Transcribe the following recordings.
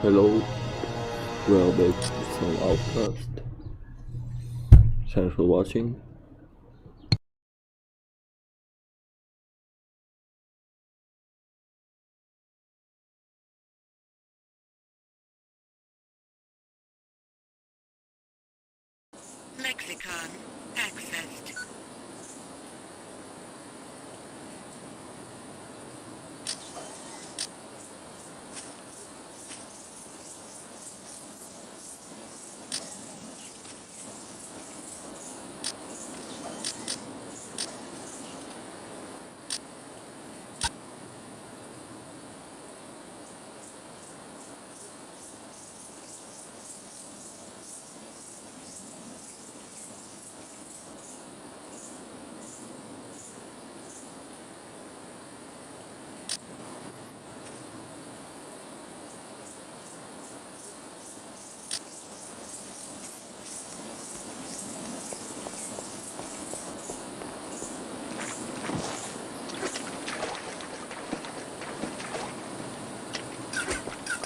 Hello, we're back to some Outcast. Thanks for watching. Lexicon accessed.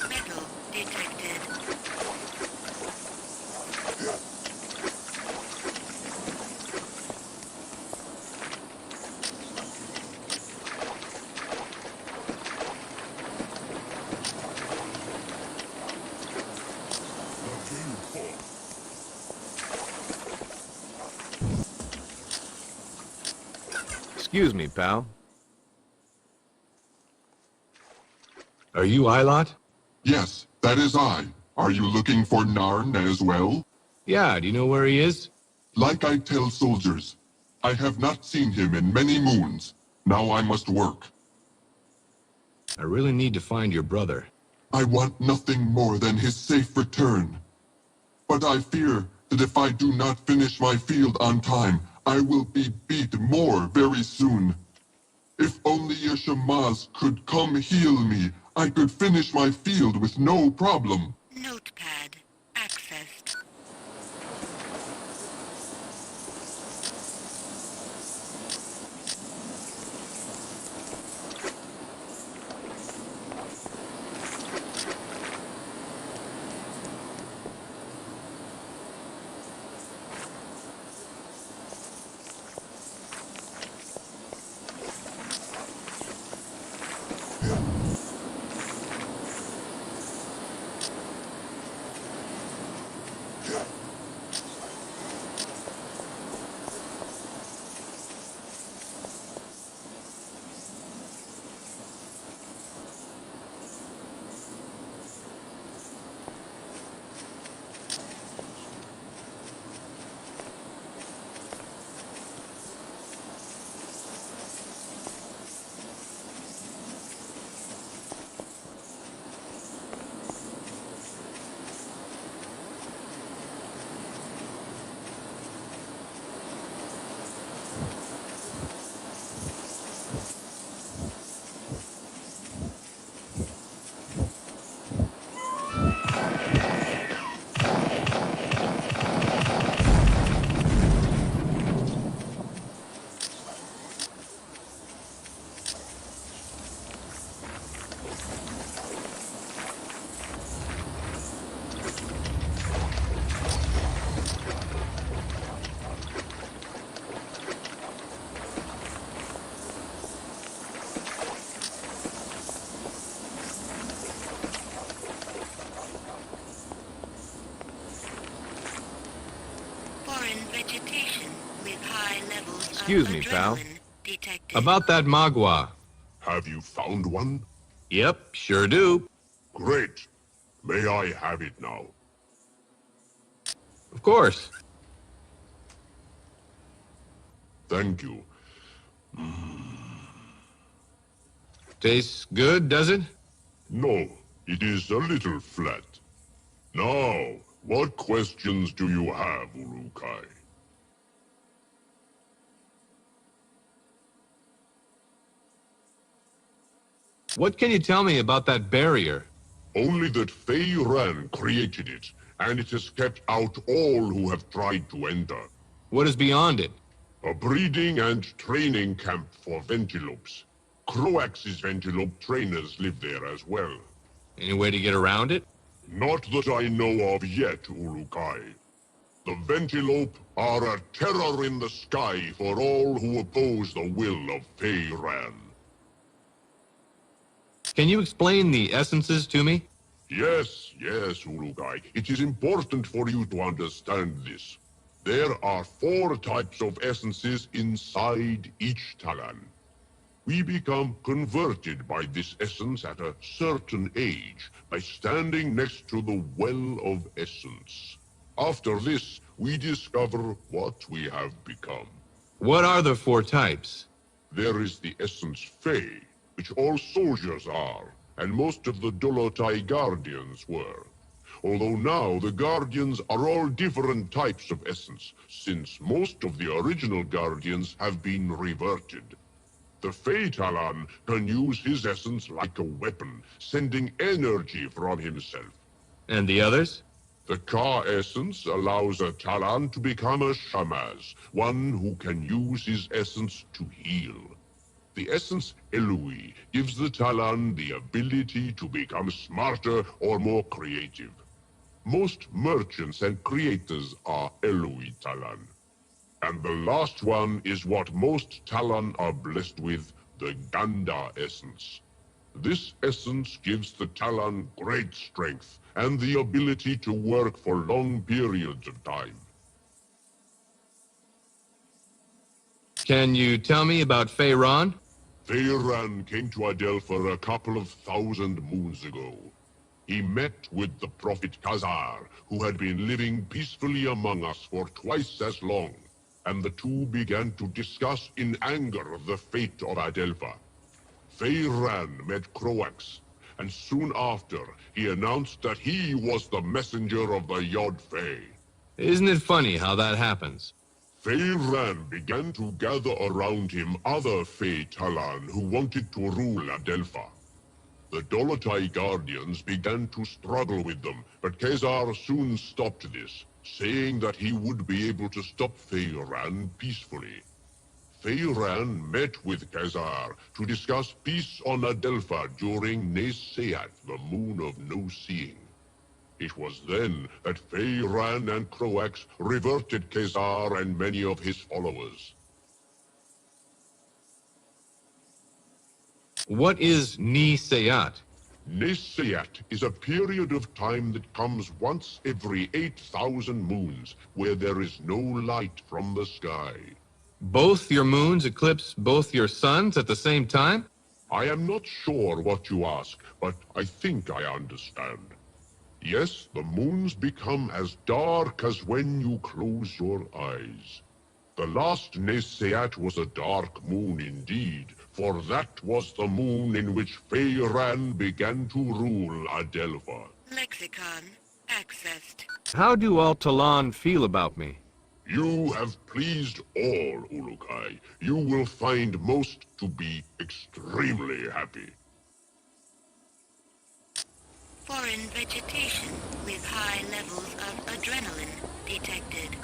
Metal detected. Excuse me, pal. Are you Ilot? Yes, that is I. Are you looking for Narn as well? Yeah, do you know where he is? Like I tell soldiers, I have not seen him in many moons. Now I must work. I really need to find your brother. I want nothing more than his safe return. But I fear that if I do not finish my field on time, I will be beat more very soon. If only Yeshimaz could come heal me, I could finish my field with no problem. Notepad accessed. Foreign vegetation with high levels Excuse of me, pal. adrenaline detected. About that Magua. Have you found one? Yep, sure do. Great. May I have it now? Of course. Thank you. Tastes good, does it? No, it is a little flat. Now, what questions do you have, Urukai? What can you tell me about that barrier? Only that Fei Ran created it, and it has kept out all who have tried to enter. What is beyond it? A breeding and training camp for Ventilopes. Croax's Ventilope trainers live there as well. Any way to get around it? Not that I know of yet, Urukai. The Ventilope are a terror in the sky for all who oppose the will of Feyran. Can you explain the essences to me? Yes, Urukai. It is important for you to understand this. There are 4 types of essences inside each Talon. We become converted by this essence at a certain age by standing next to the well of essence. After this, we discover what we have become. What are the 4 types? There is the essence Fey, which all soldiers are, and most of the Dolotai Guardians were. Although now the Guardians are all different types of essence, since most of the original Guardians have been reverted. The Fey Talon can use his essence like a weapon, sending energy from himself. And the others? The Ka essence allows a Talon to become a Shamaz, one who can use his essence to heal. The essence Elui gives the Talon the ability to become smarter or more creative. Most merchants and creators are Elui Talon. And the last one is what most Talon are blessed with, the Ganda essence. This essence gives the Talon great strength and the ability to work for long periods of time. Can you tell me about Feyran? Feyran came to Adelpha a couple of 1,000 moons ago. He met with the prophet Khazar, who had been living peacefully among us for twice as long, and the two began to discuss in anger the fate of Adelpha. Feyran met Croax, and soon after, he announced that he was the messenger of the Yod Fey. Isn't it funny how that happens? Feyran began to gather around him other Fey Talon who wanted to rule Adelpha. The Dolotai Guardians began to struggle with them, but Khazar soon stopped this, saying that he would be able to stop Feyran peacefully. Feyran met with Khazar to discuss peace on Adelpha during Neseyat, the Moon of No Seeing. It was then that Feyran and Croax reverted Khazar and many of his followers. What is Nisayat? Neseyat is a period of time that comes once every 8,000 moons, where there is no light from the sky. Both your moons eclipse both your suns at the same time? I am not sure what you ask, but I think I understand. Yes, the moons become as dark as when you close your eyes. The last Neseyat was a dark moon indeed, for that was the moon in which Feyran began to rule Adelpha. Lexicon accessed. How do all Talon feel about me? You have pleased all, Urukai. You will find most to be extremely happy. Foreign vegetation with high levels of adrenaline detected.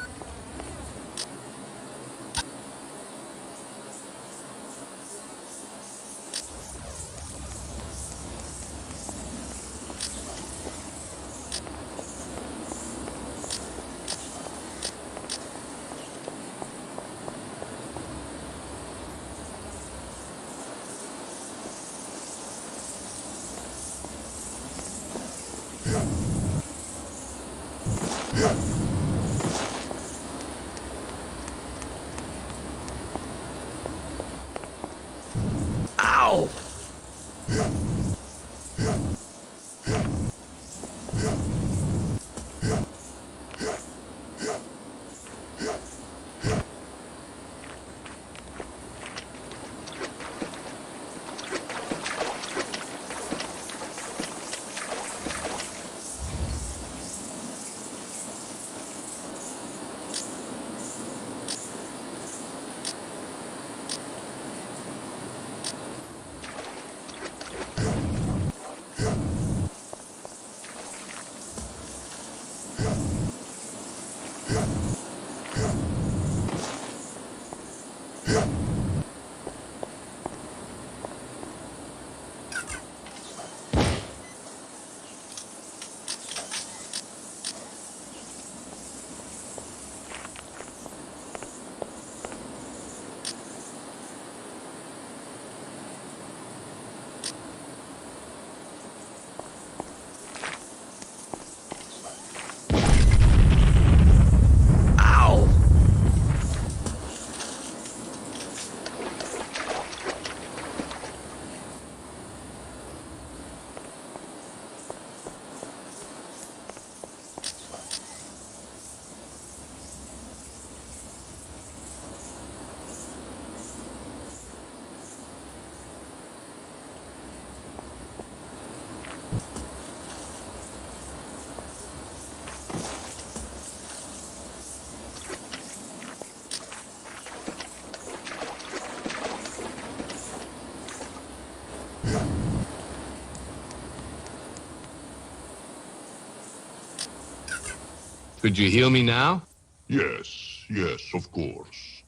Could you heal me now? Yes, yes, of course.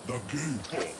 The gate.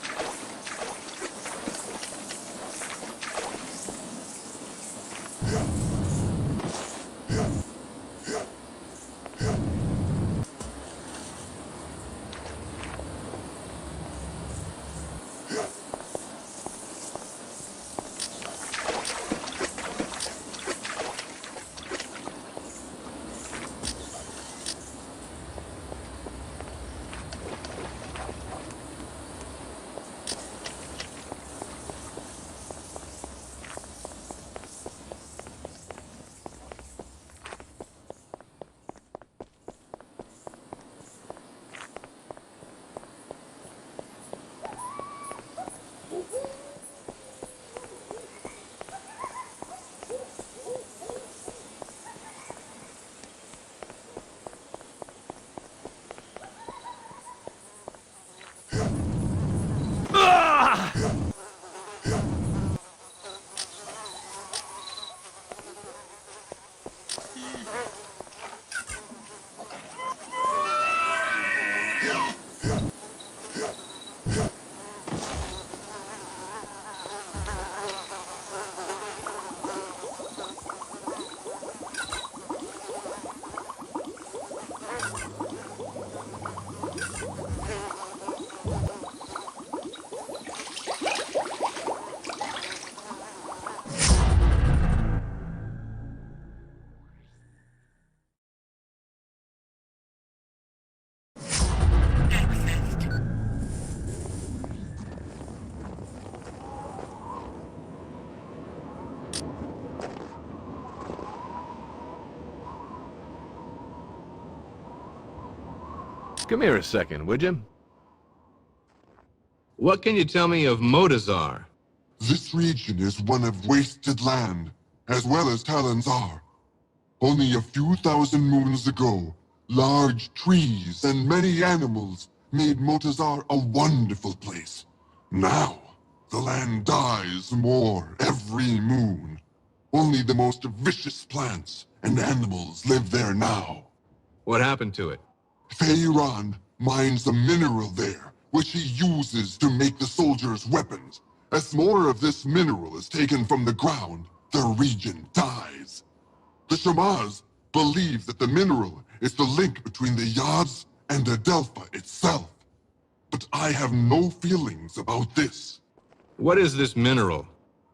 Accessed. Come here a second, would you? What can you tell me of Motazar? This region is one of wasted land, as well as Talon's are. Only a few thousand moons ago, large trees and many animals made Motazar a wonderful place. Now, the land dies more every moon. Only the most vicious plants and animals live there now. What happened to it? Feyran mines a mineral there, which he uses to make the soldiers' weapons. As more of this mineral is taken from the ground, the region dies. The Shamaz believe that the mineral is the link between the Yads and Adelpha itself. But I have no feelings about this. What is this mineral?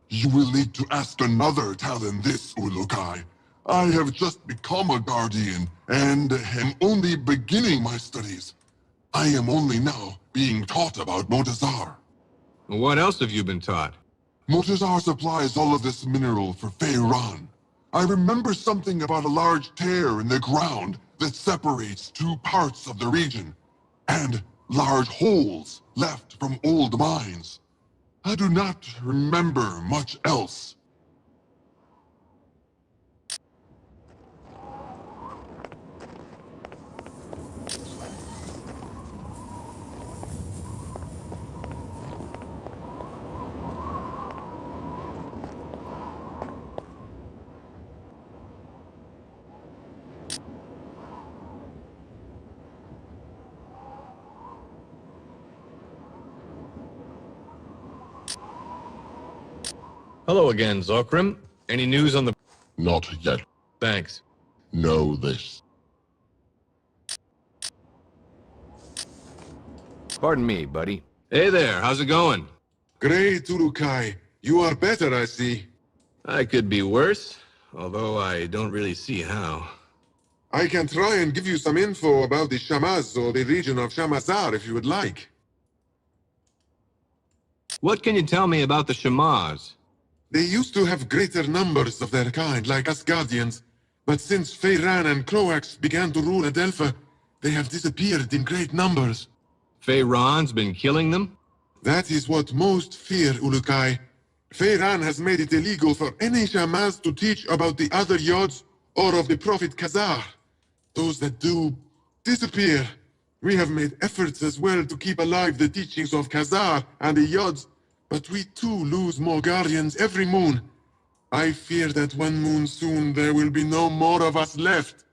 You will need to ask another Talon this, Ulukai. I have just become a Guardian, and am only beginning my studies. I am only now being taught about Motazar. What else have you been taught? Motazar supplies all of this mineral for Feyran. I remember something about a large tear in the ground that separates two parts of the region, and large holes left from old mines. I do not remember much else. Hello again, Zokrim. Any news on the... Not yet. Thanks. Know this. Pardon me, buddy. Hey there, how's it going? Great, Urukai. You are better, I see. I could be worse, although I don't really see how. I can try and give you some info about the Shamaz or the region of Shamazar if you would like. What can you tell me about the Shamaz? They used to have greater numbers of their kind, like us Guardians. But since Feyran and Croax began to rule Adelpha, they have disappeared in great numbers. Feyron's been killing them? That is what most fear, Ulukai. Feyran has made it illegal for any Shamaz to teach about the other Yods or of the Prophet Khazar. Those that do disappear. We have made efforts as well to keep alive the teachings of Khazar and the Yods, but we too lose more Guardians every moon. I fear that one moon soon there will be no more of us left.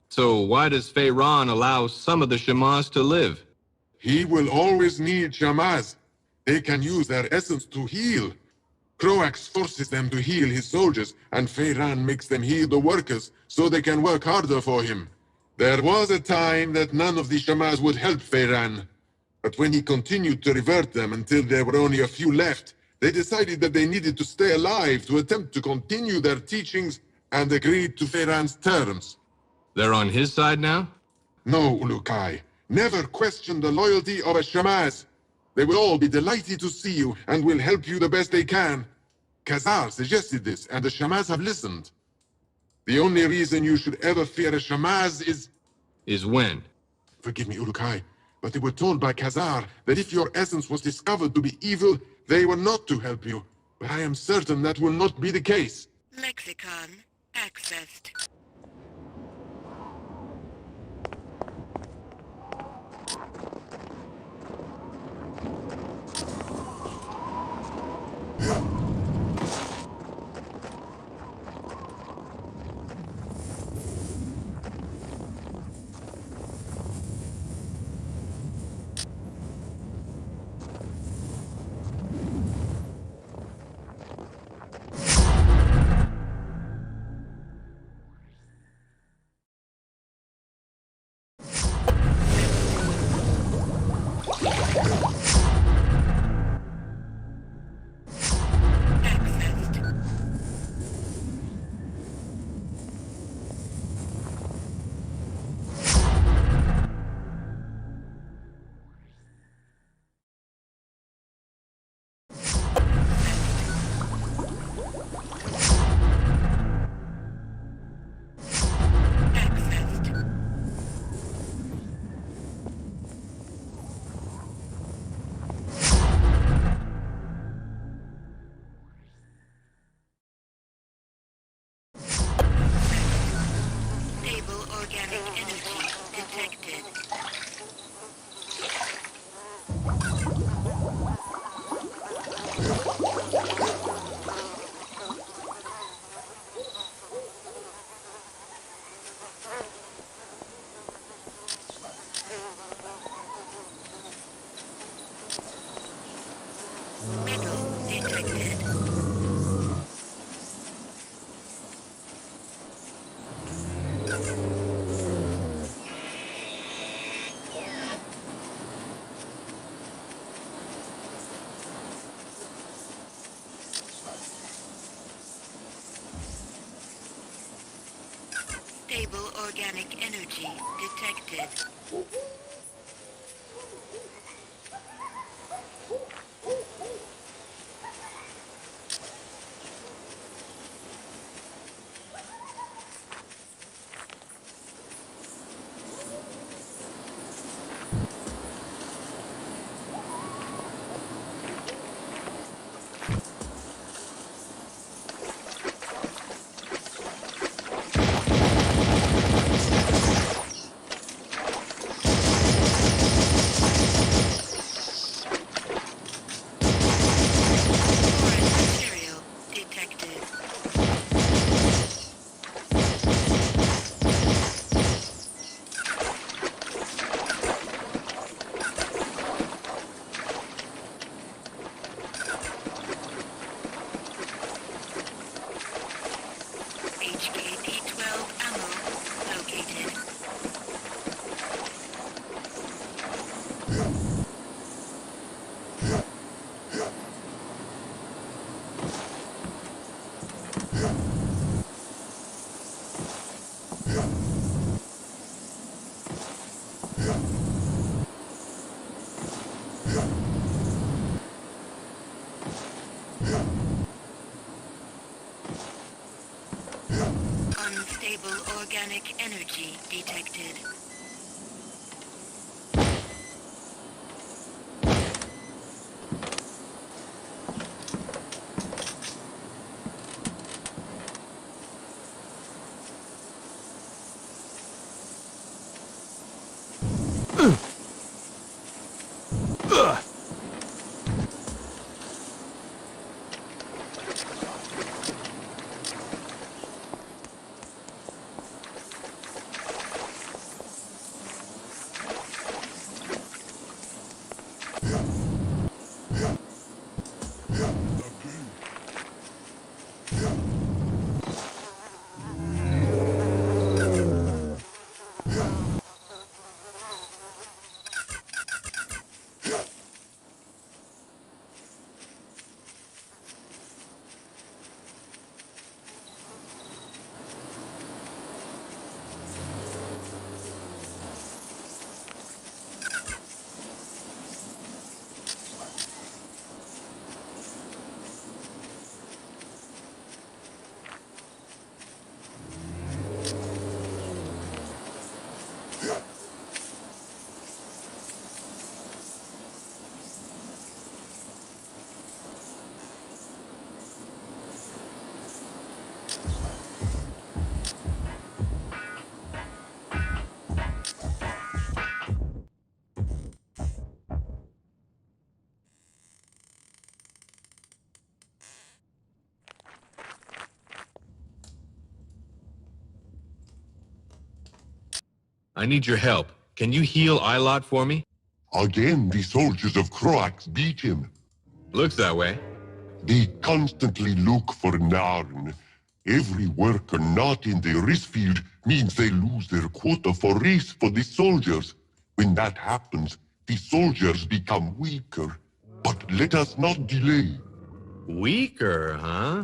So why does Feyron allow some of the Shamaz to live? He will always need Shamaz. They can use their essence to heal. Croax forces them to heal his soldiers, and Feyran makes them heal the workers so they can work harder for him. There was a time that none of the Shamaz would help Feyran. But when he continued to revert them until there were only a few left, they decided that they needed to stay alive to attempt to continue their teachings and agreed to Feyran's terms. They're on his side now? No, Ulukai. Never question the loyalty of a Shamaz. They will all be delighted to see you and will help you the best they can. Khazar suggested this, and the Shamaz have listened. The only reason you should ever fear a Shamaz is... Is when? Forgive me, Ulukai, but they were told by Khazar that if your essence was discovered to be evil, they were not to help you. But I am certain that will not be the case. Lexicon accessed. Stable organic energy detected. Metal detected. Stable organic energy detected. Unstable organic energy detected. I need your help. Can you heal Ilot for me? Again, the soldiers of Croax beat him. Looks that way. They constantly look for Narn. Every worker not in the race field means they lose their quota for race for the soldiers. When that happens, the soldiers become weaker. But let us not delay. Weaker, huh?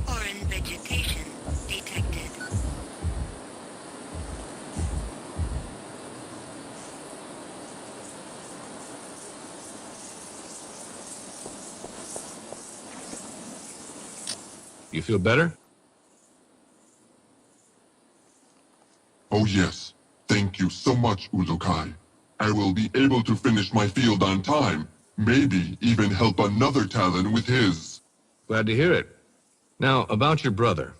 Foreign vegetation detected. You feel better? Oh yes, thank you so much, Ulukai. I will be able to finish my field on time, maybe even help another Talon with his. Glad to hear it. Now, about your brother.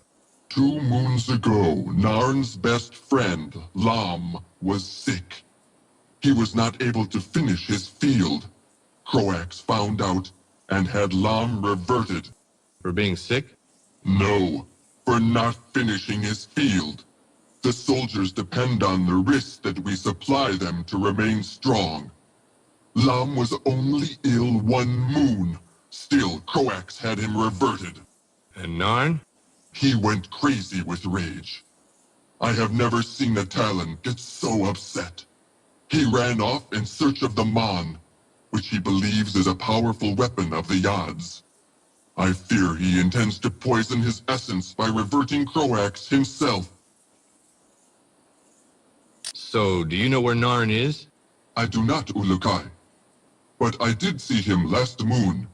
2 moons ago, Narn's best friend, Lam, was sick. He was not able to finish his field. Croax found out and had Lam reverted. For being sick? No, for not finishing his field. The soldiers depend on the wrist that we supply them to remain strong. Lam was only ill 1 moon. Still, Croax had him reverted. And Narn? He went crazy with rage. I have never seen a Talon get so upset. He ran off in search of the Mon, which he believes is a powerful weapon of the Yads. I fear he intends to poison his essence by reverting Croax himself. So, do you know where Narn is? I do not, Ulukai. But I did see him last moon.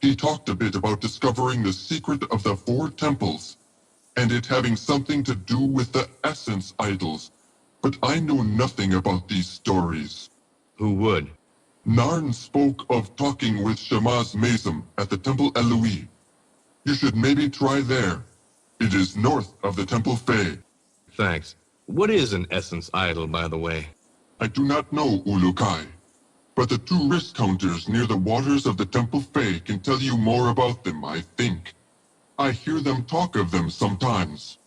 He talked a bit about discovering the secret of the 4 temples, and it having something to do with the essence idols. But I know nothing about these stories. Who would? Narn spoke of talking with Shamaz Mazum at the Temple Eloi. You should maybe try there. It is north of the Temple Fey. Thanks. What is an essence idol, by the way? I do not know, Ulukai, but the two wrist counters near the waters of the Temple Fey can tell you more about them, I think. I hear them talk of them sometimes.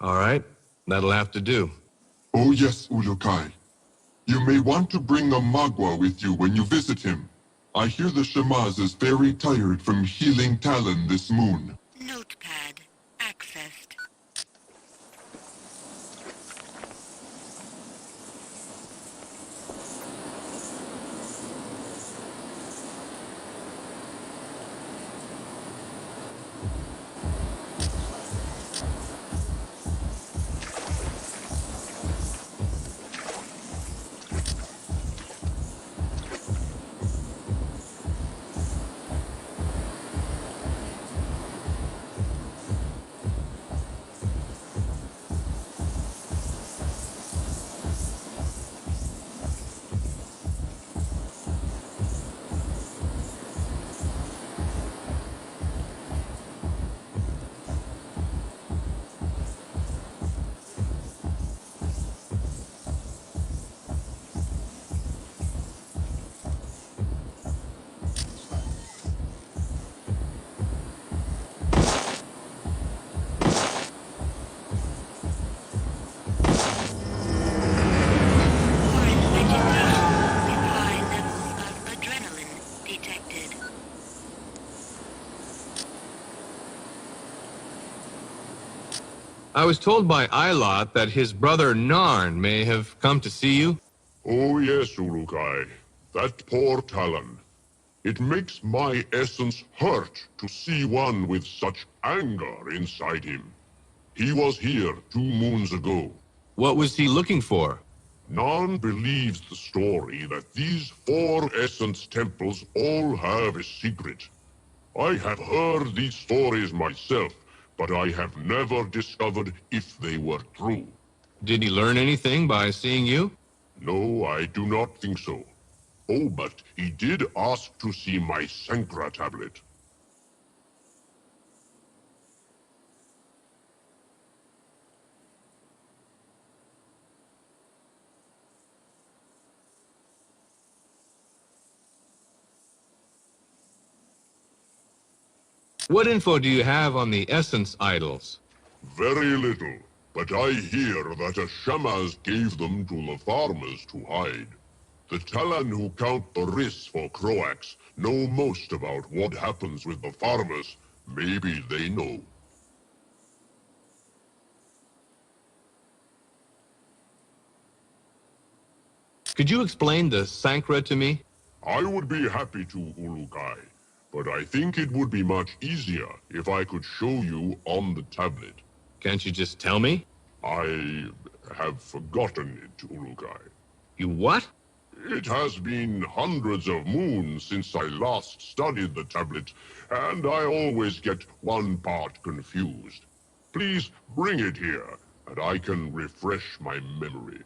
All right, that'll have to do. Oh yes, Ulukai. You may want to bring a Magua with you when you visit him. I hear the Shamaz is very tired from healing Talon this moon. Notepad accessed. Forest vegetation with high levels of adrenaline detected. I was told by Ilot that his brother Narn may have come to see you. Oh yes, Urukai. That poor Talon. It makes my essence hurt to see one with such anger inside him. He was here 2 moons ago. What was he looking for? None believes the story that these 4 essence temples all have a secret. I have heard these stories myself, but I have never discovered if they were true. Did he learn anything by seeing you? No, I do not think so. Oh, but he did ask to see my Sankra tablet. What info do you have on the essence idols? Very little, but I hear that a Shamaz gave them to the farmers to hide. The Talon who count the risks for Croax know most about what happens with the farmers. Maybe they know. Could you explain the Sankra to me? I would be happy to, Ulukai, but I think it would be much easier if I could show you on the tablet. Can't you just tell me? I have forgotten it, Ulukai. You what? It has been hundreds of moons since I last studied the tablet, and I always get one part confused. Please bring it here, and I can refresh my memory.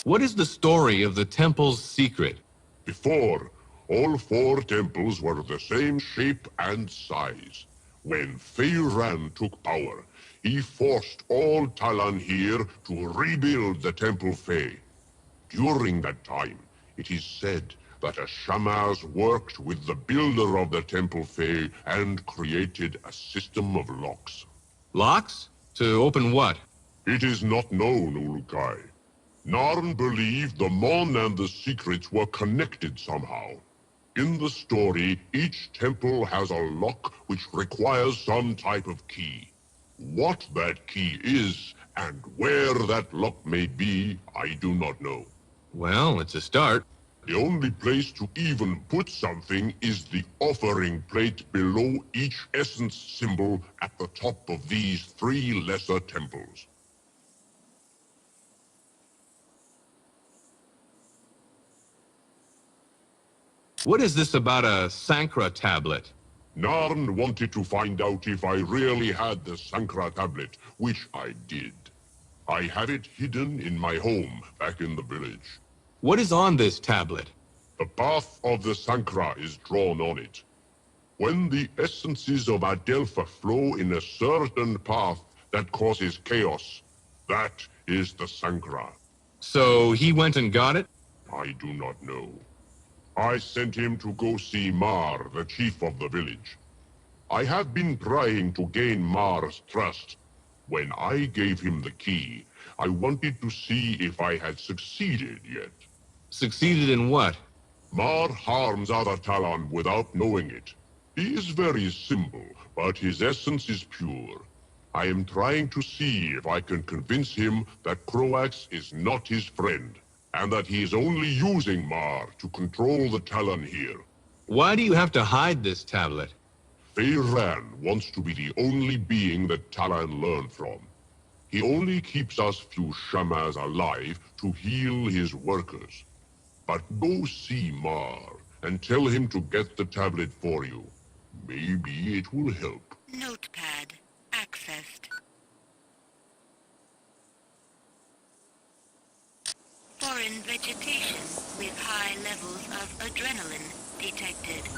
What is the story of the temple's secret? Before, all 4 temples were the same shape and size. When Feyran took power, he forced all Talon here to rebuild the Temple Fey. During that time, it is said that a Shamaz worked with the builder of the Temple Fey and created a system of locks. Locks? To open what? It is not known, Ulukai. Narn believed the Mon and the secrets were connected somehow. In the story, each temple has a lock which requires some type of key. What that key is, and where that lock may be, I do not know. Well, it's a start. The only place to even put something is the offering plate below each essence symbol at the top of these 3 lesser temples. What is this about a Sankra tablet? Narn wanted to find out if I really had the Sankra tablet, which I did. I have it hidden in my home back in the village. What is on this tablet? The path of the Sankra is drawn on it. When the essences of Adelpha flow in a certain path that causes chaos, that is the Sankra. So he went and got it? I do not know. I sent him to go see Mar, the chief of the village. I have been trying to gain Mar's trust. When I gave him the key, I wanted to see if I had succeeded yet. Succeeded in what? Mar harms other Talon without knowing it. He is very simple, but his essence is pure. I am trying to see if I can convince him that Croax is not his friend, and that he is only using Mar to control the Talon here. Why do you have to hide this tablet? Feyran wants to be the only being that Talon learn from. He only keeps us few Shamas alive to heal his workers. But go see Mar and tell him to get the tablet for you. Maybe it will help. Notepad accessed. Foreign vegetation with high levels of adrenaline detected.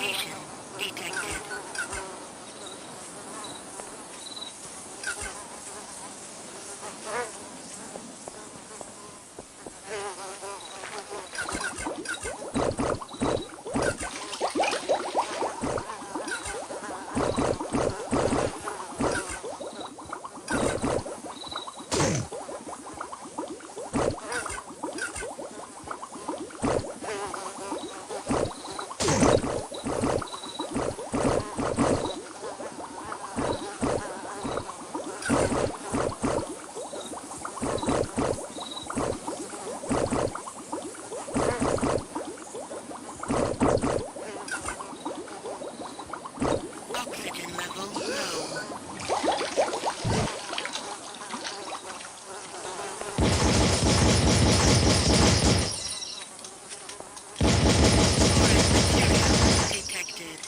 vegetation detected. Oxygen level low. Foreign material detected.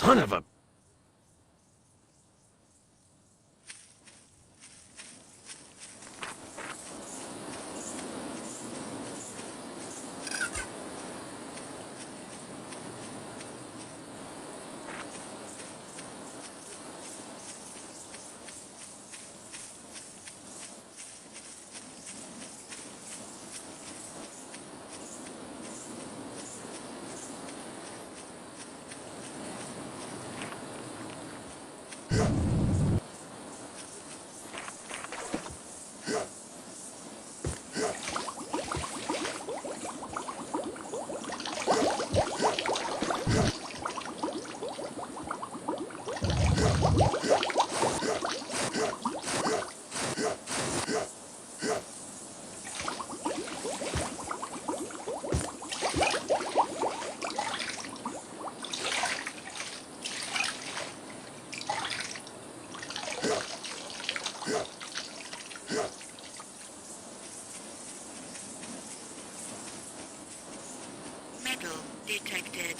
Son of a... Metal detected.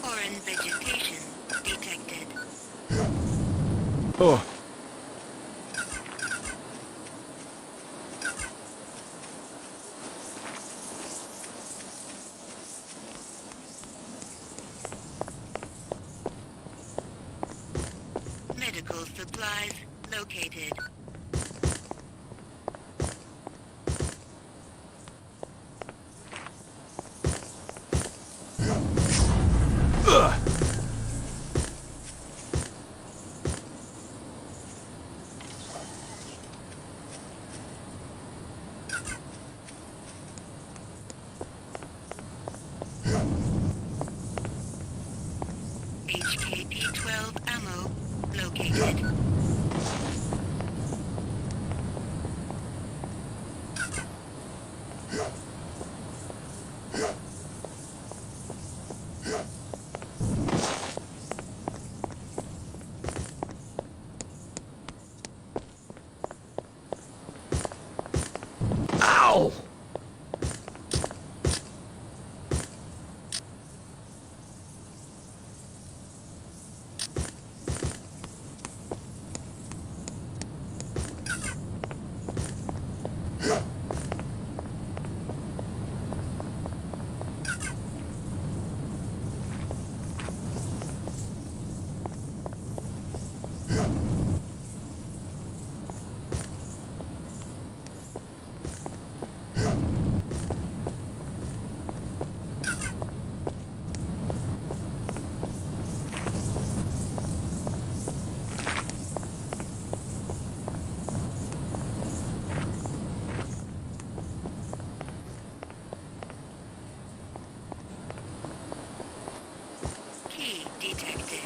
Foreign vegetation detected. Oh. Medical supplies located. HKP-12 ammo located. Ow! Key detected.